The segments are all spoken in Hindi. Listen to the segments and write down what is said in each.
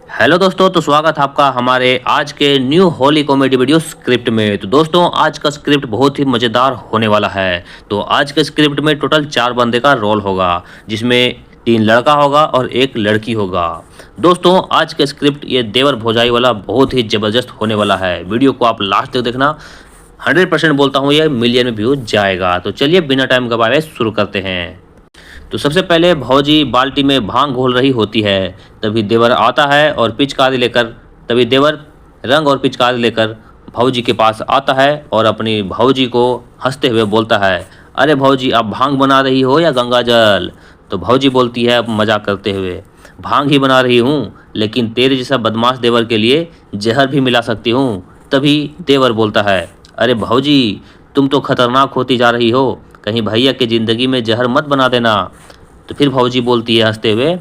हेलो दोस्तों, तो स्वागत है आपका हमारे आज के new Holi comedy video script में। तो दोस्तों, आज का स्क्रिप्ट बहुत ही मज़ेदार होने वाला है। तो आज के स्क्रिप्ट में टोटल 4 बंदे का रोल होगा, जिसमें 3 लड़का होगा और 1 लड़की होगा। दोस्तों, आज का स्क्रिप्ट ये देवर भौजाई वाला बहुत ही ज़बरदस्त होने वाला है। वीडियो को आप लास्ट तक देखना। 100% बोलता हूँ, ये मिलियन में व्यूज जाएगा। तो चलिए बिना टाइम गवाए शुरू करते हैं। तो सबसे पहले भौजी बाल्टी में भांग घोल रही होती है। तभी देवर आता है और पिचकारी लेकर तभी देवर रंग और पिचकारी लेकर भौजी के पास आता है और अपनी भौजी को हंसते हुए बोलता है, अरे भौजी, आप भांग बना रही हो या गंगा जल? तो भौजी बोलती है मजाक करते हुए, भांग ही बना रही हूँ, लेकिन तेरे जैसा बदमाश देवर के लिए जहर भी मिला सकती हूँ। तभी देवर बोलता है, अरे भौजी, तुम तो खतरनाक होती जा रही हो, कहीं भैया की ज़िंदगी में जहर मत बना देना। तो फिर भौजी बोलती है हंसते हुए,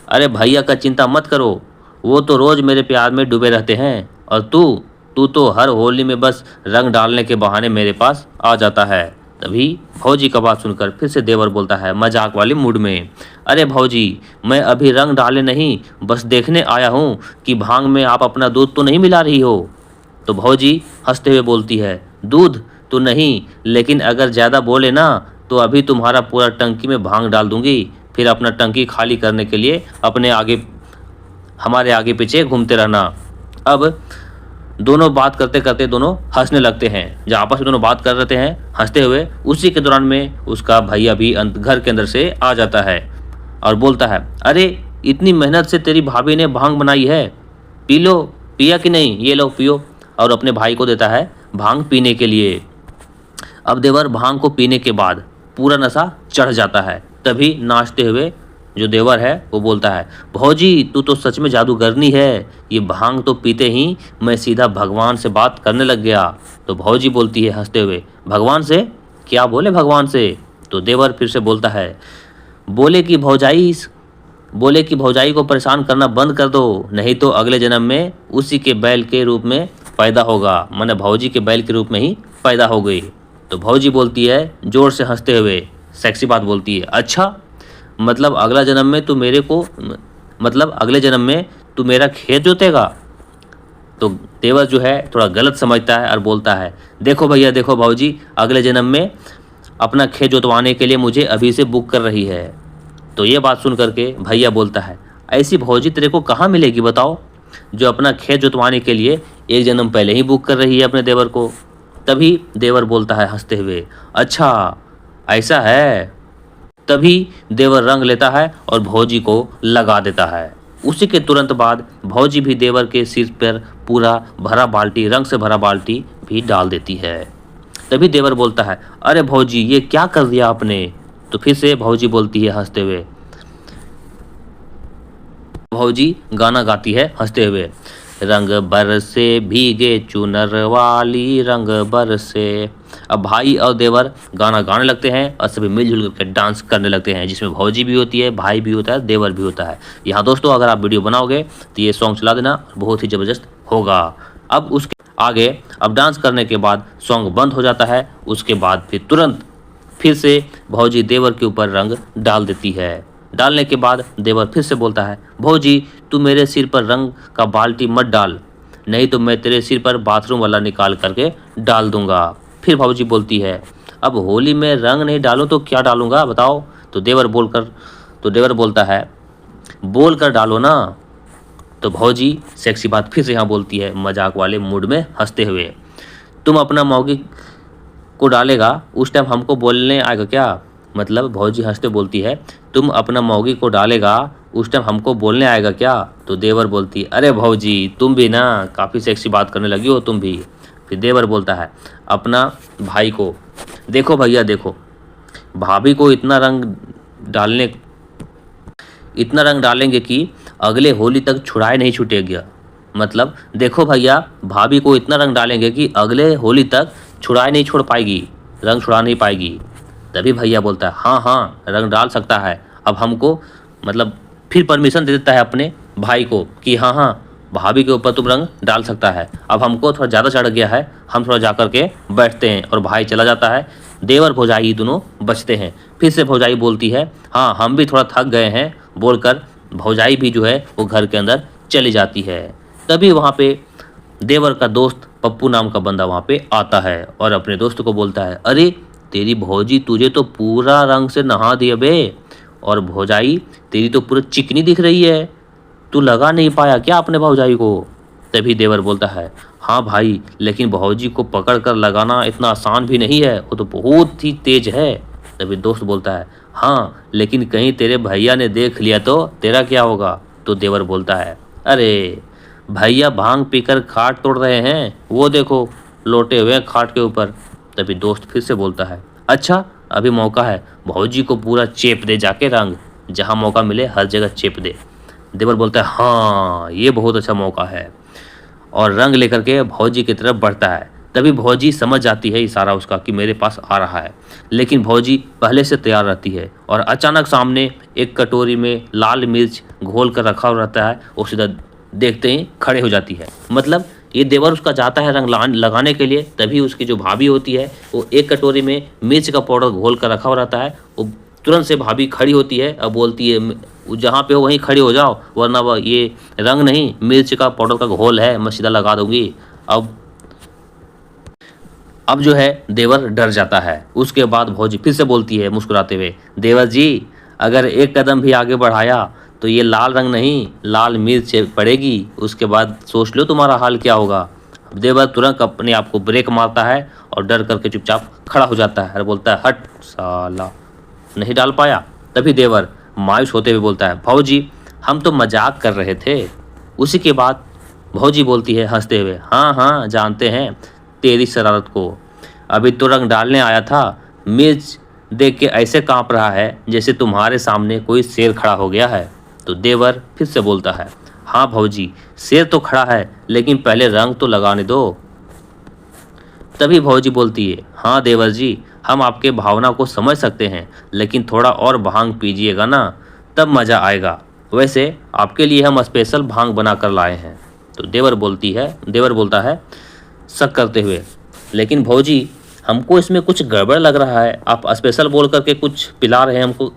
अरे भैया का चिंता मत करो, वो तो रोज़ मेरे प्यार में डूबे रहते हैं, और तू तो हर होली में बस रंग डालने के बहाने मेरे पास आ जाता है। तभी भौजी का बात सुनकर फिर से देवर बोलता है मजाक वाले मूड में, अरे भौजी, मैं अभी रंग डाले नहीं, बस देखने आया हूँ कि भांग में आप अपना दूध तो नहीं मिला रही हो। तो भौजी हंसते हुए बोलती है, दूध तो नहीं, लेकिन अगर ज़्यादा बोले ना तो अभी तुम्हारा पूरा टंकी में भांग डाल दूंगी, फिर अपना टंकी खाली करने के लिए हमारे आगे पीछे घूमते रहना। अब दोनों बात करते करते दोनों हंसने लगते हैं। जब आपस में दोनों बात कर रहे हैं हंसते हुए, उसी के दौरान में उसका भैया भी घर के अंदर से आ जाता है और बोलता है, अरे इतनी मेहनत से तेरी भाभी ने भांग बनाई है, पी लो। पिया कि नहीं? ये लो पियो। और अपने भाई को देता है भांग पीने के लिए। अब देवर भांग को पीने के बाद पूरा नशा चढ़ जाता है। तभी नाचते हुए जो देवर है वो बोलता है, भौजी, तू तो सच में जादूगरनी है, ये भांग तो पीते ही मैं सीधा भगवान से बात करने लग गया। तो भौजी बोलती है हंसते हुए, भगवान से? क्या बोले भगवान से? तो देवर फिर से बोलता है, बोले कि भौजाई को परेशान करना बंद कर दो, नहीं तो अगले जन्म में उसी के बैल के रूप में पैदा होगा, माने भौजी के बैल के रूप में ही पैदा हो गई। तो भौजी बोलती है जोर से हंसते हुए, सेक्सी बात बोलती है, अच्छा, मतलब अगले जन्म में तू मेरा खेत जोतेगा? तो देवर जो है थोड़ा गलत समझता है और बोलता है, देखो भैया, देखो भौजी, अगले जन्म में अपना खेत जोतवाने के लिए मुझे अभी से बुक कर रही है। तो ये बात सुन करके भैया बोलता है, ऐसी भौजी तेरे को कहाँ मिलेगी बताओ, जो अपना खेत जोतवाने के लिए 1 जन्म पहले ही बुक कर रही है अपने देवर को। तभी देवर बोलता है हंसते हुए, अच्छा ऐसा है। तभी देवर रंग लेता है और भौजी को लगा देता है। उसी के तुरंत बाद भौजी भी देवर के सिर पर पूरा भरा बाल्टी, रंग से भरा बाल्टी भी डाल देती है। तभी देवर बोलता है, अरे भौजी, ये क्या कर दिया आपने? तो फिर से भौजी बोलती है हंसते हुए, भौजी गाना गाती है हंसते हुए, रंग बरसे भीगे चुनर वाली रंग बरसे। अब भाई और देवर गाना गाने लगते हैं और सभी मिलजुल करके डांस करने लगते हैं, जिसमें भौजी भी होती है, भाई भी होता है, देवर भी होता है। यहाँ दोस्तों, अगर आप वीडियो बनाओगे तो ये सॉन्ग चला देना, बहुत ही ज़बरदस्त होगा। अब उसके आगे अब डांस करने के बाद सॉन्ग बंद हो जाता है। उसके बाद फिर तुरंत फिर से भौजी देवर के ऊपर रंग डाल देती है। डालने के बाद देवर फिर से बोलता है, भौजी, तू मेरे सिर पर रंग का बाल्टी मत डाल, नहीं तो मैं तेरे सिर पर बाथरूम वाला निकाल करके डाल दूंगा। फिर भौजी बोलती है, अब होली में रंग नहीं डालूं तो क्या डालूंगा बताओ? तो देवर बोलता है, बोल कर डालो ना। तो भौजी सेक्सी बात फिर से यहाँ बोलती है मजाक वाले मूड में हंसते हुए, तुम अपना मौगी को डालेगा उस टाइम हमको बोलने आएगा क्या? मतलब भौजी हंसते बोलती है, तुम अपना मौगी को डालेगा उस टाइम हमको बोलने आएगा क्या? तो देवर बोलती है, अरे भौजी, तुम भी ना काफ़ी सेक्सी बात करने लगी हो तुम भी। फिर देवर बोलता है अपना भाई को, देखो भैया, देखो, भाभी को इतना रंग डालेंगे कि अगले होली तक छुड़ाए नहीं छूटेगा। मतलब देखो भैया, भाभी को इतना रंग डालेंगे कि अगले होली तक छुड़ाए नहीं छोड़ पाएगी, रंग छुड़ा नहीं पाएगी। तभी भैया बोलता है, हाँ हाँ, रंग डाल सकता है। अब हमको मतलब फिर परमिशन दे देता है अपने भाई को कि हाँ हाँ, भाभी के ऊपर तुम रंग डाल सकता है। अब हमको थोड़ा ज़्यादा चढ़ गया है, हम थोड़ा जा कर के बैठते हैं और भाई चला जाता है। देवर भौजाई दोनों बचते हैं। फिर से भौजाई बोलती है, हाँ हम भी थोड़ा थक गए हैं, बोलकर भौजाई भी जो है वो घर के अंदर चली जाती है। तभी वहाँ पे देवर का दोस्त पप्पू नाम का बंदा वहाँ पे आता है और अपने दोस्त को बोलता है, अरे तेरी भौजी तुझे तो पूरा रंग से नहा दिया बे, और भौजाई तेरी तो पूरी चिकनी दिख रही है, तू लगा नहीं पाया क्या अपने भौजाई को? तभी देवर बोलता है, हाँ भाई, लेकिन भौजी को पकड़ कर लगाना इतना आसान भी नहीं है, वो तो बहुत ही तेज है। तभी दोस्त बोलता है, हाँ लेकिन कहीं तेरे भैया ने देख लिया तो तेरा क्या होगा? तो देवर बोलता है, अरे भैया भांग पीकर खाट तोड़ रहे हैं, वो देखो लोटे हुए हैं खाट के ऊपर। तभी दोस्त फिर से बोलता है, अच्छा अभी मौका है, भौजी को पूरा चेप दे जाके रंग, जहाँ मौका मिले हर जगह चेप दे। देवर बोलता है, हाँ ये बहुत अच्छा मौका है, और रंग लेकर के भौजी की तरफ बढ़ता है। तभी भौजी समझ जाती है इशारा उसका कि मेरे पास आ रहा है, लेकिन भौजी पहले से तैयार रहती है और अचानक सामने एक कटोरी में लाल मिर्च घोल कर रखा हुआ रहता है, वो सीधा देखते ही खड़े हो जाती है। मतलब ये देवर उसका जाता है रंग लगाने के लिए, तभी उसकी जो भाभी होती है वो एक कटोरी में मिर्च का पाउडर घोल कर रखा हुआ रहता है। वो तुरंत से भाभी खड़ी होती है और बोलती है, जहाँ पे हो वहीं खड़ी हो जाओ, वरना वह ये रंग नहीं मिर्च का पाउडर का घोल है, मैं सीधा लगा दूंगी। अब जो है देवर डर जाता है। उसके बाद भौजी फिर से बोलती है मुस्कुराते हुए, देवर जी अगर एक कदम भी आगे बढ़ाया तो ये लाल रंग नहीं लाल मिर्च पड़ेगी, उसके बाद सोच लो तुम्हारा हाल क्या होगा। देवर तुरंत अपने आप को ब्रेक मारता है और डर करके चुपचाप खड़ा हो जाता है और बोलता है, हट साला, नहीं डाल पाया। तभी देवर मायूस होते हुए बोलता है, भौजी हम तो मजाक कर रहे थे। उसी के बाद भौजी बोलती है हंसते हुए, हाँ हाँ जानते हैं तेरी शरारत को, अभी तो रंग डालने आया था, मिर्च देख के ऐसे कांप रहा है जैसे तुम्हारे सामने कोई शेर खड़ा हो गया है। तो देवर फिर से बोलता है, हाँ भौजी शेर तो खड़ा है, लेकिन पहले रंग तो लगाने दो। तभी भौजी बोलती है, हाँ देवर जी हम आपके भावना को समझ सकते हैं, लेकिन थोड़ा और भांग पीजिएगा ना, तब मज़ा आएगा, वैसे आपके लिए हम स्पेशल भांग बना कर लाए हैं। तो देवर बोलता है शक करते हुए, लेकिन भौजी हमको इसमें कुछ गड़बड़ लग रहा है, आप स्पेशल बोल करके कुछ पिला रहे हैं, हमको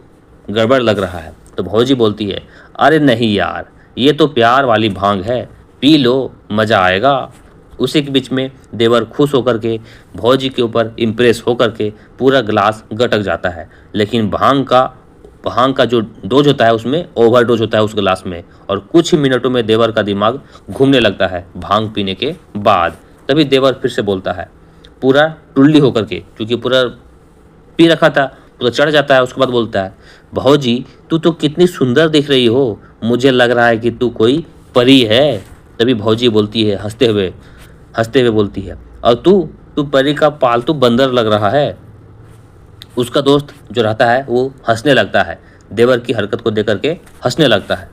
गड़बड़ लग रहा है। तो भौजी बोलती है, अरे नहीं यार ये तो प्यार वाली भांग है, पी लो मज़ा आएगा। उसी के बीच में देवर खुश होकर के भौजी के ऊपर इम्प्रेस होकर के पूरा गिलास गटक जाता है, लेकिन भांग का जो डोज होता है उसमें ओवरडोज होता है उस गिलास में, और कुछ ही मिनटों में देवर का दिमाग घूमने लगता है भांग पीने के बाद। तभी देवर फिर से बोलता है पूरा टुल्ली होकर के, क्योंकि पूरा पी रखा था पूरा चढ़ जाता है। उसके बाद बोलता है, भौजी तू तो कितनी सुंदर दिख रही हो, मुझे लग रहा है कि तू कोई परी है। तभी भौजी बोलती है हंसते हुए बोलती है, और तू परी का पालतू बंदर लग रहा है। उसका दोस्त जो रहता है वो हंसने लगता है, देवर की हरकत को देख करके हंसने लगता है।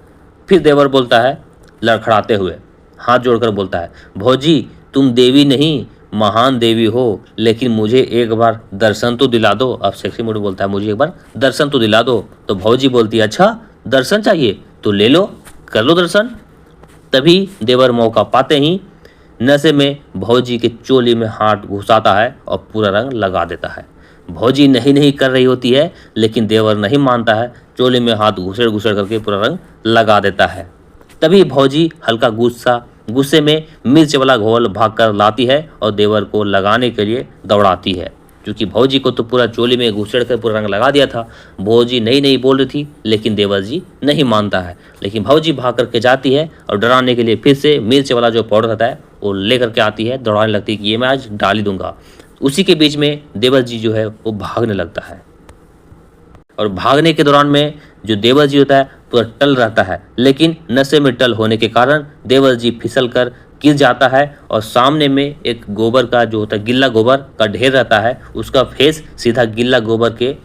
फिर देवर बोलता है लड़खड़ाते हुए, हाथ जोड़कर बोलता है, भौजी तुम देवी नहीं महान देवी हो, लेकिन मुझे एक बार दर्शन तो दिला दो। अब सेक्सी मूड में बोलता है, मुझे एक बार दर्शन तो दिला दो। तो भौजी बोलती है, अच्छा दर्शन चाहिए तो ले लो, कर लो दर्शन। तभी देवर मौका पाते ही नशे में भौजी के चोली में हाथ घुसाता है और पूरा रंग लगा देता है। भौजी नहीं कर रही होती है, लेकिन देवर नहीं मानता है, चोली में हाथ घुसेड़ करके पूरा रंग लगा देता है। तभी भौजी हल्का गुस्से में मिर्च वाला घोल भागकर लाती है और देवर को लगाने के लिए दौड़ाती है, क्योंकि भौजी को तो पूरा चोली में घुसेड़ कर पूरा रंग लगा दिया था। भौजी नहीं बोल रही थी, लेकिन देवर जी नहीं मानता है, लेकिन भौजी भाग करके जाती है और डराने के लिए फिर से मिर्च वाला जो पाउडर रहता है वो ले करके आती है, दौड़ाने लगती है कि ये मैं आज डाल ही दूंगा। उसी के बीच में देवर जी जो है वो भागने लगता है, और भागने के दौरान में जो देवर जी होता है पूरा टल रहता है, लेकिन नशे में टल होने के कारण देवर जी फिसल कर गिर जाता है, और सामने में एक गोबर का जो होता है गिल्ला गोबर का ढेर रहता है, उसका फेस सीधा गिल्ला गोबर के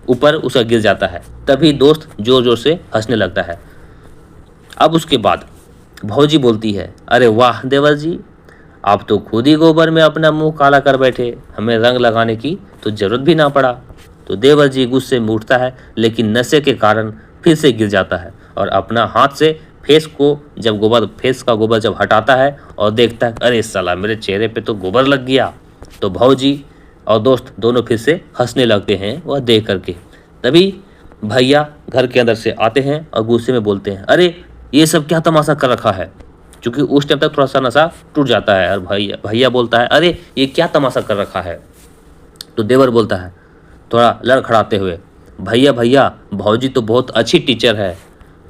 ऊपर उसका गिर जाता है। तभी दोस्त जोर जोर से हंसने लगता है। अब उसके बाद भौजी बोलती है, अरे वाह देवर जी, आप तो खुद ही गोबर में अपना मुंह काला कर बैठे, हमें रंग लगाने की तो जरूरत भी ना पड़ा। तो देवर जी गुस्से में उठता है, लेकिन नशे के कारण फिर से गिर जाता है, और अपना हाथ से फेस का गोबर जब हटाता है और देखता है, अरे साला मेरे चेहरे पे तो गोबर लग गया। तो भौजी और दोस्त दोनों फिर से हंसने लगते हैं वह देख करके। तभी भैया घर के अंदर से आते हैं और गुस्से में बोलते हैं, अरे ये सब क्या तमाशा कर रखा है। क्योंकि उस टाइम तक थोड़ा सा नशा टूट जाता है और भैया बोलता है, अरे ये क्या तमाशा कर रखा है। तो देवर बोलता है थोड़ा लड़खड़ाते हुए, भैया भैया भौजी तो बहुत अच्छी टीचर है।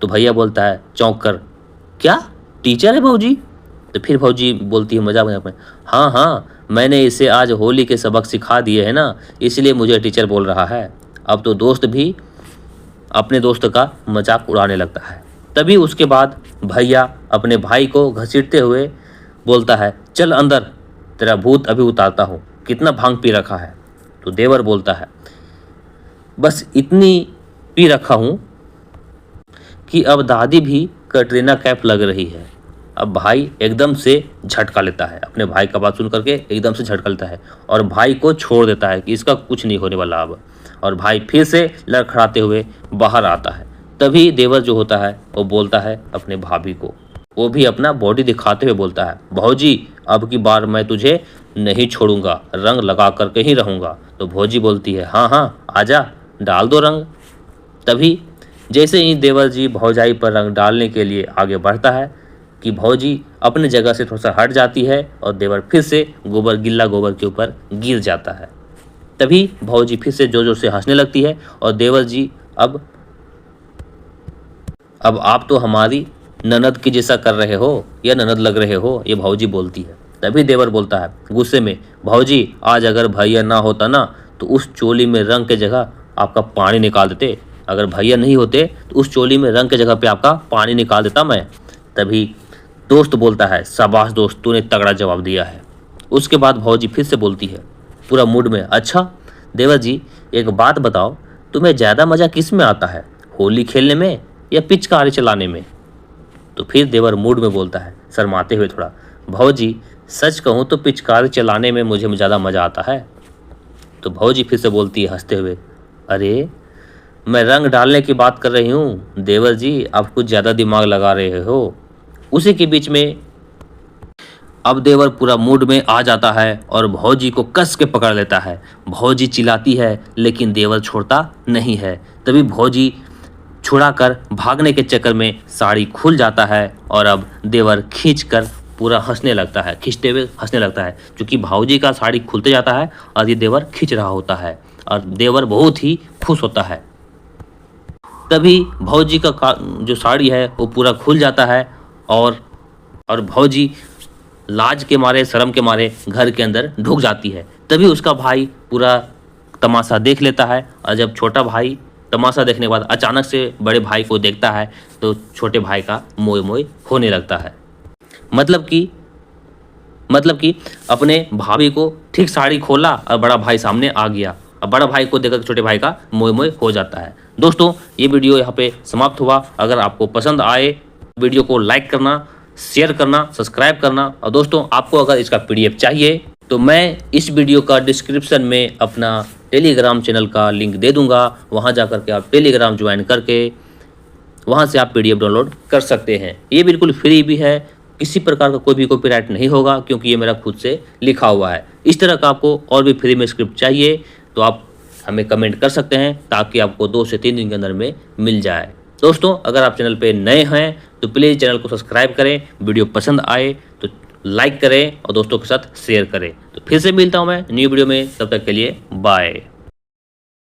तो भैया बोलता है चौंक कर, क्या टीचर है भौजी। तो फिर भौजी बोलती है मजाक में, हाँ हाँ मैंने इसे आज होली के सबक सिखा दिए हैं ना, इसलिए मुझे टीचर बोल रहा है। अब तो दोस्त भी अपने दोस्त का मजाक उड़ाने लगता है। तभी उसके बाद भैया अपने भाई को घसीटते हुए बोलता है, चल अंदर तेरा भूत अभी उतारता हूँ, कितना भांग पी रखा है। तो देवर बोलता है, बस इतनी पी रखा हूँ कि अब दादी भी कटरीना कैफ लग रही है। अब भाई एकदम से झटका लेता है, अपने भाई का बात सुन करके एकदम से झटका लेता है और भाई को छोड़ देता है कि इसका कुछ नहीं होने वाला अब। और भाई फिर से लड़खड़ाते हुए बाहर आता है। तभी देवर जो होता है वो बोलता है अपने भाभी को, वो भी अपना बॉडी दिखाते हुए बोलता है, भौजी अब की बार मैं तुझे नहीं छोड़ूंगा, रंग लगा करके ही रहूंगा। तो भौजी बोलती है, हाँ हाँ आजा डाल दो रंग। तभी जैसे ही देवर जी भौजाई पर रंग डालने के लिए आगे बढ़ता है कि भौजी अपने जगह से थोड़ा सा हट जाती है और देवर फिर से गिल्ला गोबर के ऊपर गिर जाता है। तभी भौजी फिर से जोर जोर से हंसने लगती है और देवर जी अब आप तो हमारी ननद की जैसा कर रहे हो या ननद लग रहे हो, ये भौजी बोलती है। तभी देवर बोलता है गुस्से में, भौजी आज अगर भैया ना होता ना तो उस चोली में रंग के जगह आपका पानी निकाल देते। अगर भैया नहीं होते तो उस चोली में रंग के जगह पे आपका पानी निकाल देता मैं। तभी दोस्त बोलता है, शाबाश दोस्त तूने तगड़ा जवाब दिया है। उसके बाद भौजी फिर से बोलती है पूरा मूड में, अच्छा देवर जी एक बात बताओ, तुम्हें ज़्यादा मज़ा किस में आता है, होली खेलने में या पिचकारी चलाने में। तो फिर देवर मूड में बोलता है शर्माते हुए थोड़ा, भौजी सच कहूँ तो पिचकारी चलाने में मुझे ज़्यादा मज़ा आता है। तो भौजी फिर से बोलती है हंसते हुए, अरे मैं रंग डालने की बात कर रही हूँ देवर जी, आप कुछ ज़्यादा दिमाग लगा रहे हो। उसी के बीच में अब देवर पूरा मूड में आ जाता है और भौजी को कस के पकड़ लेता है। भौजी चिल्लाती है लेकिन देवर छोड़ता नहीं है। तभी भौजी छुड़ाकर भागने के चक्कर में साड़ी खुल जाता है और अब देवर खींचकर पूरा हंसने लगता है, खींचते हुए हंसने लगता है, क्योंकि भौजी का साड़ी खुलते जाता है और ये देवर खींच रहा होता है और देवर बहुत ही खुश होता है। तभी भौजी का जो साड़ी है वो पूरा खुल जाता है और भौजी लाज के मारे शर्म के मारे घर के अंदर ढुक जाती है। तभी उसका भाई पूरा तमाशा देख लेता है और जब छोटा भाई तमाशा देखने के बाद अचानक से बड़े भाई को देखता है तो छोटे भाई का मोह मोह होने लगता है। मतलब कि अपने भाभी को ठीक साड़ी खोला और बड़ा भाई सामने आ गया। अब बड़ा भाई को देखकर छोटे भाई का मोह मोह हो जाता है। दोस्तों ये वीडियो यहाँ पे समाप्त हुआ। अगर आपको पसंद आए वीडियो को लाइक करना, शेयर करना, सब्सक्राइब करना। और दोस्तों आपको अगर इसका PDF चाहिए तो मैं इस वीडियो का डिस्क्रिप्शन में अपना टेलीग्राम चैनल का लिंक दे दूंगा। वहां जा करके आप टेलीग्राम ज्वाइन करके वहां से आप PDF डाउनलोड कर सकते हैं। ये बिल्कुल फ्री भी है, किसी प्रकार का कोई भी कॉपीराइट नहीं होगा क्योंकि ये मेरा खुद से लिखा हुआ है। इस तरह का आपको और भी फ्री में स्क्रिप्ट चाहिए तो आप हमें कमेंट कर सकते हैं ताकि आपको 2 से 3 दिन के अंदर में मिल जाए। दोस्तों अगर आप चैनल पे नए हैं तो प्लीज़ चैनल को सब्सक्राइब करें, वीडियो पसंद आए तो लाइक करें और दोस्तों के साथ शेयर करें। तो फिर से मिलता हूं मैं न्यू वीडियो में, तब तक के लिए बाय।